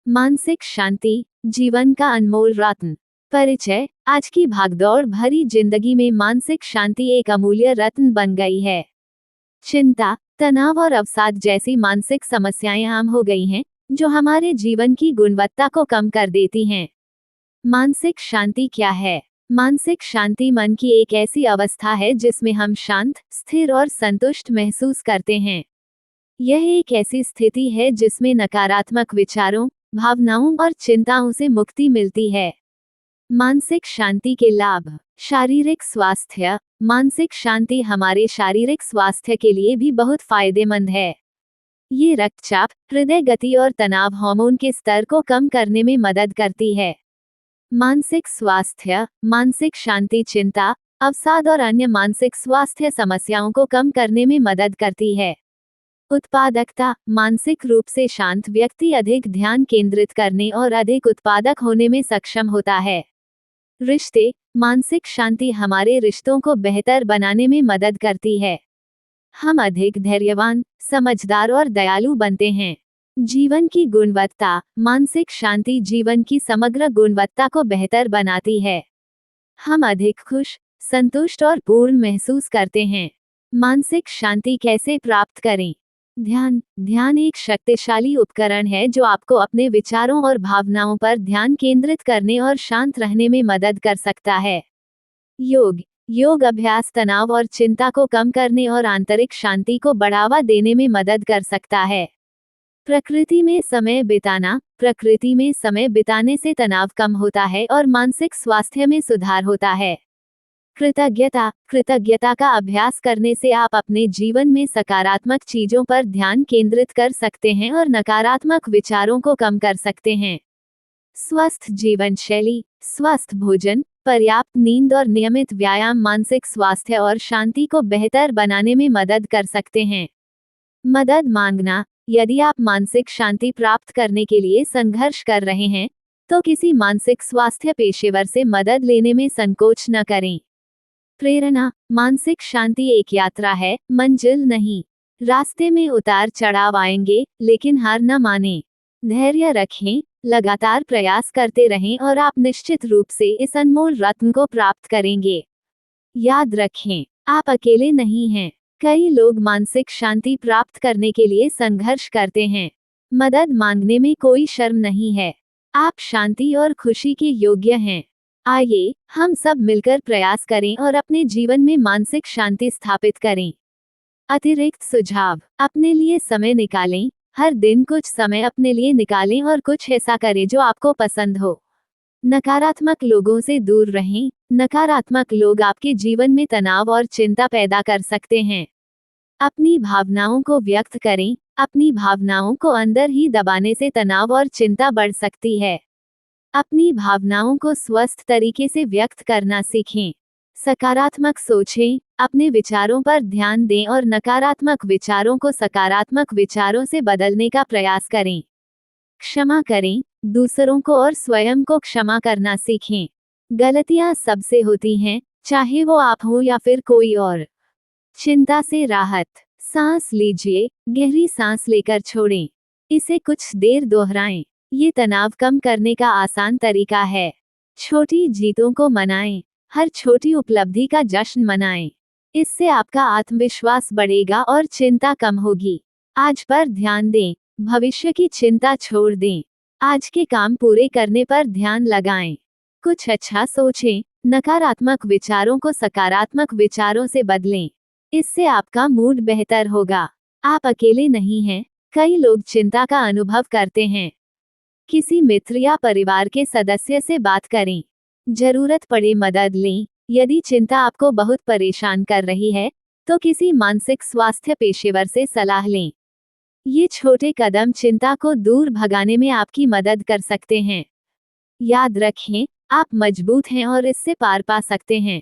मानसिक शांति, जीवन का अनमोल रत्न। परिचय। आज की भागदौड़ भरी जिंदगी में मानसिक शांति एक अमूल्य रत्न बन गई है। चिंता, तनाव और अवसाद जैसी मानसिक समस्याएं आम हो गई हैं, जो हमारे जीवन की गुणवत्ता को कम कर देती हैं। मानसिक शांति क्या है? मानसिक शांति मन की एक ऐसी अवस्था है जिसमें हम शांत, स्थिर और संतुष्ट महसूस करते हैं। यह एक ऐसी स्थिति है जिसमें नकारात्मक विचारों, भावनाओं और चिंताओं से मुक्ति मिलती है। मानसिक शांति के लाभ। शारीरिक स्वास्थ्य। मानसिक शांति हमारे शारीरिक स्वास्थ्य के लिए भी बहुत फायदेमंद है। ये रक्तचाप, हृदय गति और तनाव हार्मोन के स्तर को कम करने में मदद करती है। मानसिक स्वास्थ्य। मानसिक शांति चिंता, अवसाद और अन्य मानसिक स्वास्थ्य समस्याओं को कम करने में मदद करती है। उत्पादकता। मानसिक रूप से शांत व्यक्ति अधिक ध्यान केंद्रित करने और अधिक उत्पादक होने में सक्षम होता है। रिश्ते। मानसिक शांति हमारे रिश्तों को बेहतर बनाने में मदद करती है। हम अधिक धैर्यवान, समझदार और दयालु बनते हैं। जीवन की गुणवत्ता। मानसिक शांति जीवन की समग्र गुणवत्ता को बेहतर बनाती है। हम अधिक खुश, संतुष्ट और पूर्ण महसूस करते हैं। मानसिक शांति कैसे प्राप्त करें? ध्यान एक शक्तिशाली उपकरण है जो आपको अपने विचारों और भावनाओं पर ध्यान केंद्रित करने और शांत रहने में मदद कर सकता है। योग अभ्यास तनाव और चिंता को कम करने और आंतरिक शांति को बढ़ावा देने में मदद कर सकता है। प्रकृति में समय बिताना। प्रकृति में समय बिताने से तनाव कम होता है और मानसिक स्वास्थ्य में सुधार होता है। कृतज्ञता का अभ्यास करने से आप अपने जीवन में सकारात्मक चीजों पर ध्यान केंद्रित कर सकते हैं और नकारात्मक विचारों को कम कर सकते हैं। स्वस्थ जीवन शैली। स्वस्थ भोजन, पर्याप्त नींद और नियमित व्यायाम मानसिक स्वास्थ्य और शांति को बेहतर बनाने में मदद कर सकते हैं। मदद मांगना। यदि आप मानसिक शांति प्राप्त करने के लिए संघर्ष कर रहे हैं, तो किसी मानसिक स्वास्थ्य पेशेवर से मदद लेने में संकोच न करें। प्रेरणा। मानसिक शांति एक यात्रा है, मंजिल नहीं। रास्ते में उतार चढ़ाव आएंगे, लेकिन हार न मानें। धैर्य रखें, लगातार प्रयास करते रहें और आप निश्चित रूप से इस अनमोल रत्न को प्राप्त करेंगे। याद रखें, आप अकेले नहीं हैं। कई लोग मानसिक शांति प्राप्त करने के लिए संघर्ष करते हैं। मदद मांगने में कोई शर्म नहीं है। आप शांति और खुशी के योग्य हैं। आइए हम सब मिलकर प्रयास करें और अपने जीवन में मानसिक शांति स्थापित करें। अतिरिक्त सुझाव। अपने लिए समय निकालें। हर दिन कुछ समय अपने लिए निकालें और कुछ ऐसा करें जो आपको पसंद हो। नकारात्मक लोगों से दूर रहें। नकारात्मक लोग आपके जीवन में तनाव और चिंता पैदा कर सकते हैं। अपनी भावनाओं को व्यक्त करें। अपनी भावनाओं को अंदर ही दबाने से तनाव और चिंता बढ़ सकती है। अपनी भावनाओं को स्वस्थ तरीके से व्यक्त करना सीखें। सकारात्मक सोचें, अपने विचारों पर ध्यान दें और नकारात्मक विचारों को सकारात्मक विचारों से बदलने का प्रयास करें। क्षमा करें, दूसरों को और स्वयं को क्षमा करना सीखें। गलतियां सबसे होती हैं, चाहे वो आप हो या फिर कोई और। चिंता से राहत। सांस लीजिए, गहरी सांस लेकर छोड़ें। इसे कुछ देर दोहराएं। ये तनाव कम करने का आसान तरीका है। छोटी जीतों को मनाएं। हर छोटी उपलब्धि का जश्न मनाएं। इससे आपका आत्मविश्वास बढ़ेगा और चिंता कम होगी। आज पर ध्यान दें, भविष्य की चिंता छोड़ दें। आज के काम पूरे करने पर ध्यान लगाएं। कुछ अच्छा सोचें, नकारात्मक विचारों को सकारात्मक विचारों से बदलें। इससे आपका मूड बेहतर होगा। आप अकेले नहीं हैं, कई लोग चिंता का अनुभव करते हैं। किसी मित्र या परिवार के सदस्य से बात करें। जरूरत पड़े मदद लें। यदि चिंता आपको बहुत परेशान कर रही है, तो किसी मानसिक स्वास्थ्य पेशेवर से सलाह लें। ये छोटे कदम चिंता को दूर भगाने में आपकी मदद कर सकते हैं। याद रखें, आप मजबूत हैं और इससे पार पा सकते हैं।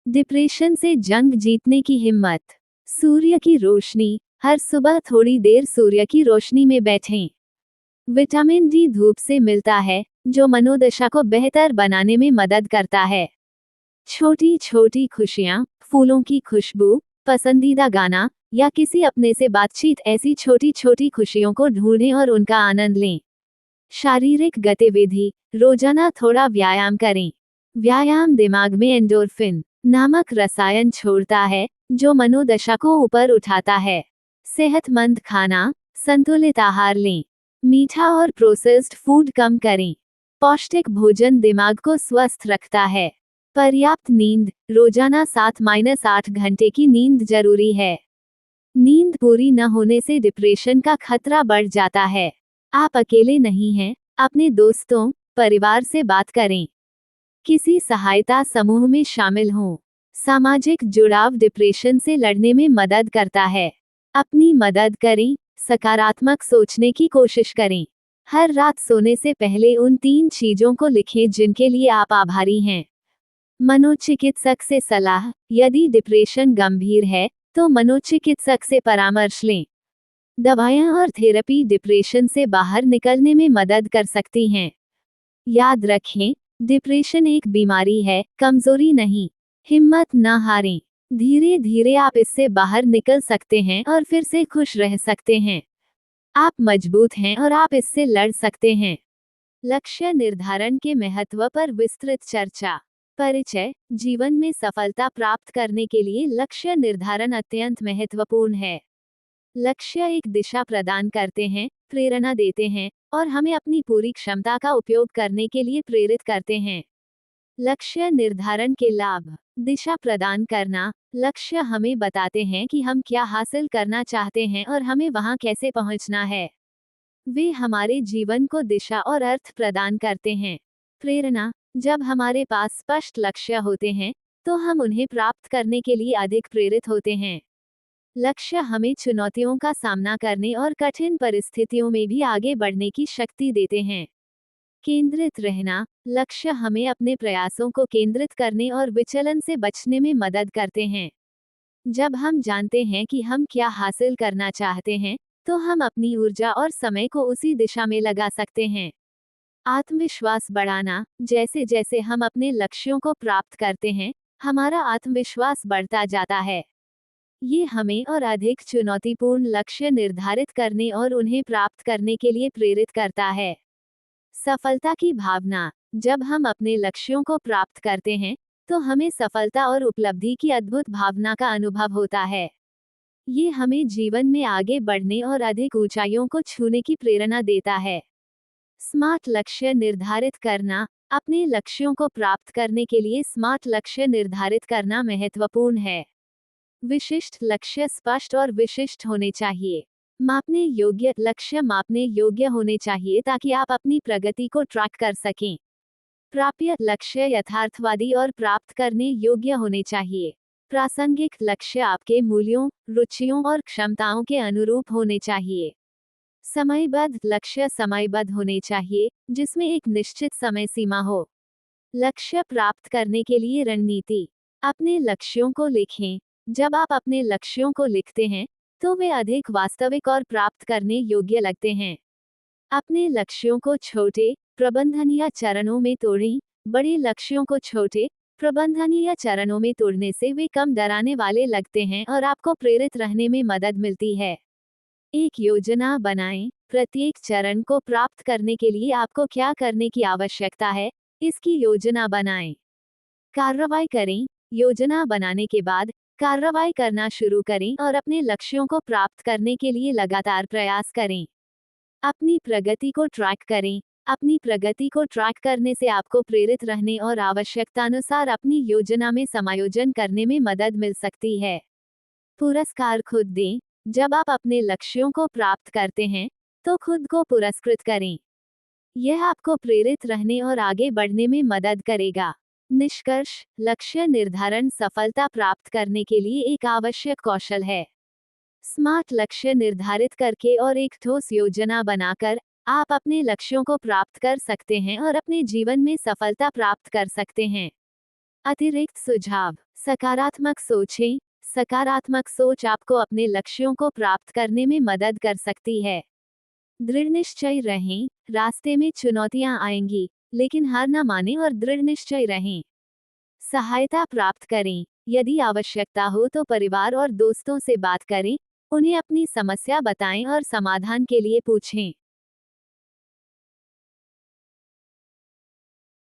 डिप्रेशन से जंग जीतने की हिम्मत। सूर्य की रोशनी। हर सुबह थोड़ी देर सूर्य की रोशनी में बैठें। विटामिन डी धूप से मिलता है, जो मनोदशा को बेहतर बनाने में मदद करता है। छोटी छोटी खुशियाँ, फूलों की खुशबू, पसंदीदा गाना या किसी अपने से बातचीत, ऐसी छोटी छोटी खुशियों को ढूंढें और उनका आनंद लें। शारीरिक गतिविधि, रोजाना थोड़ा व्यायाम करें। व्यायाम दिमाग में एंडोर्फिन नामक रसायन छोड़ता है, जो मनोदशा को ऊपर उठाता है। सेहतमंद खाना, संतुलित आहार लें। मीठा और प्रोसेस्ड फूड कम करें। पौष्टिक भोजन दिमाग को स्वस्थ रखता है। पर्याप्त नींद, रोजाना 7-8 घंटे की नींद जरूरी है। नींद पूरी न होने से डिप्रेशन का खतरा बढ़ जाता है। आप अकेले नहीं हैं, अपने दोस्तों, परिवार से बात करें। किसी सहायता समूह में शामिल हों। सामाजिक जुड़ाव डिप्रेशन से लड़ने में मदद करता है। अपनी मदद करें, सकारात्मक सोचने की कोशिश करें। हर रात सोने से पहले उन 3 चीजों को लिखें जिनके लिए आप आभारी हैं। मनोचिकित्सक से सलाह, यदि डिप्रेशन गंभीर है तो मनोचिकित्सक से परामर्श लें। दवाएं और थेरेपी डिप्रेशन से बाहर निकलने में मदद कर सकती हैं। याद रखें, डिप्रेशन एक बीमारी है, कमजोरी नहीं। हिम्मत न हारें। धीरे धीरे आप इससे बाहर निकल सकते हैं और फिर से खुश रह सकते हैं। आप मजबूत हैं और आप इससे लड़ सकते हैं। लक्ष्य निर्धारण के महत्व पर विस्तृत चर्चा। परिचय। जीवन में सफलता प्राप्त करने के लिए लक्ष्य निर्धारण अत्यंत महत्वपूर्ण है। लक्ष्य एक दिशा प्रदान करते हैं, प्रेरणा देते हैं और हमें अपनी पूरी क्षमता का उपयोग करने के लिए प्रेरित करते हैं। लक्ष्य निर्धारण के लाभ। दिशा प्रदान करना। लक्ष्य हमें बताते हैं कि हम क्या हासिल करना चाहते हैं और हमें वहां कैसे पहुंचना है। वे हमारे जीवन को दिशा और अर्थ प्रदान करते हैं। प्रेरणा। जब हमारे पास स्पष्ट लक्ष्य होते हैं तो हम उन्हें प्राप्त करने के लिए अधिक प्रेरित होते हैं। लक्ष्य हमें चुनौतियों का सामना करने और कठिन परिस्थितियों में भी आगे बढ़ने की शक्ति देते हैं। केंद्रित रहना। लक्ष्य हमें अपने प्रयासों को केंद्रित करने और विचलन से बचने में मदद करते हैं। जब हम जानते हैं कि हम क्या हासिल करना चाहते हैं, तो हम अपनी ऊर्जा और समय को उसी दिशा में लगा सकते हैं। आत्मविश्वास बढ़ाना। जैसे जैसे हम अपने लक्ष्यों को प्राप्त करते हैं, हमारा आत्मविश्वास बढ़ता जाता है। ये हमें और अधिक चुनौतीपूर्ण लक्ष्य निर्धारित करने और उन्हें प्राप्त करने के लिए प्रेरित करता है। सफलता की भावना। जब हम अपने लक्ष्यों को प्राप्त करते हैं, तो हमें सफलता और उपलब्धि की अद्भुत भावना का अनुभव होता है। ये हमें जीवन में आगे बढ़ने और अधिक ऊंचाइयों को छूने की प्रेरणा देता है। स्मार्ट लक्ष्य निर्धारित करना। अपने लक्ष्यों को प्राप्त करने के लिए स्मार्ट लक्ष्य निर्धारित करना महत्वपूर्ण है। विशिष्ट लक्ष्य स्पष्ट और विशिष्ट होने चाहिए। मापने योग्य लक्ष्य मापने योग्य होने चाहिए ताकि आप अपनी प्रगति को ट्रैक कर सकें। प्राप्य लक्ष्य यथार्थवादी और प्राप्त करने योग्य होने चाहिए। प्रासंगिक लक्ष्य आपके मूल्यों, रुचियों और क्षमताओं के अनुरूप होने चाहिए। समयबद्ध लक्ष्य समयबद्ध होने चाहिए, जिसमें एक निश्चित समय सीमा हो। लक्ष्य प्राप्त करने के लिए रणनीति। अपने लक्ष्यों को लिखें। जब आप अपने लक्ष्यों को लिखते हैं, तो वे अधिक वास्तविक और प्राप्त करने योग्य लगते हैं। अपने लक्ष्यों को छोटे, प्रबंधनीय चरणों में तोड़ें। बड़े लक्ष्यों को छोटे, प्रबंधनीय चरणों में तोड़ने से वे कम डराने वाले लगते हैं और आपको प्रेरित रहने में मदद मिलती है। एक योजना बनाएं। प्रत्येक चरण को प्राप्त करने के लिए आपको क्या करने की आवश्यकता है, इसकी योजना बनाएं। कार्रवाई करें। योजना बनाने के बाद कार्रवाई करना शुरू करें और अपने लक्ष्यों को प्राप्त करने के लिए लगातार प्रयास करें। अपनी प्रगति को ट्रैक करें। अपनी प्रगति को ट्रैक करने से आपको प्रेरित रहने और आवश्यकतानुसार अपनी योजना में समायोजन करने में मदद मिल सकती है। पुरस्कार खुद दें। जब आप अपने लक्ष्यों को प्राप्त करते हैं, तो खुद को पुरस्कृत करें। यह आपको प्रेरित रहने और आगे बढ़ने में मदद करेगा। निष्कर्ष। लक्ष्य निर्धारण सफलता प्राप्त करने के लिए एक आवश्यक कौशल है। स्मार्ट लक्ष्य निर्धारित करके और एक ठोस योजना बनाकर आप अपने लक्ष्यों को प्राप्त कर सकते हैं और अपने जीवन में सफलता प्राप्त कर सकते हैं। अतिरिक्त सुझाव। सकारात्मक सोचें। सकारात्मक सोच आपको अपने लक्ष्यों को प्राप्त करने में मदद कर सकती है। दृढ़ निश्चय रहें। रास्ते में चुनौतियां आएंगी, लेकिन हार न मानें और दृढ़ निश्चय रहें। सहायता प्राप्त करें। यदि आवश्यकता हो तो परिवार और दोस्तों से बात करें, उन्हें अपनी समस्या बताएं और समाधान के लिए पूछें।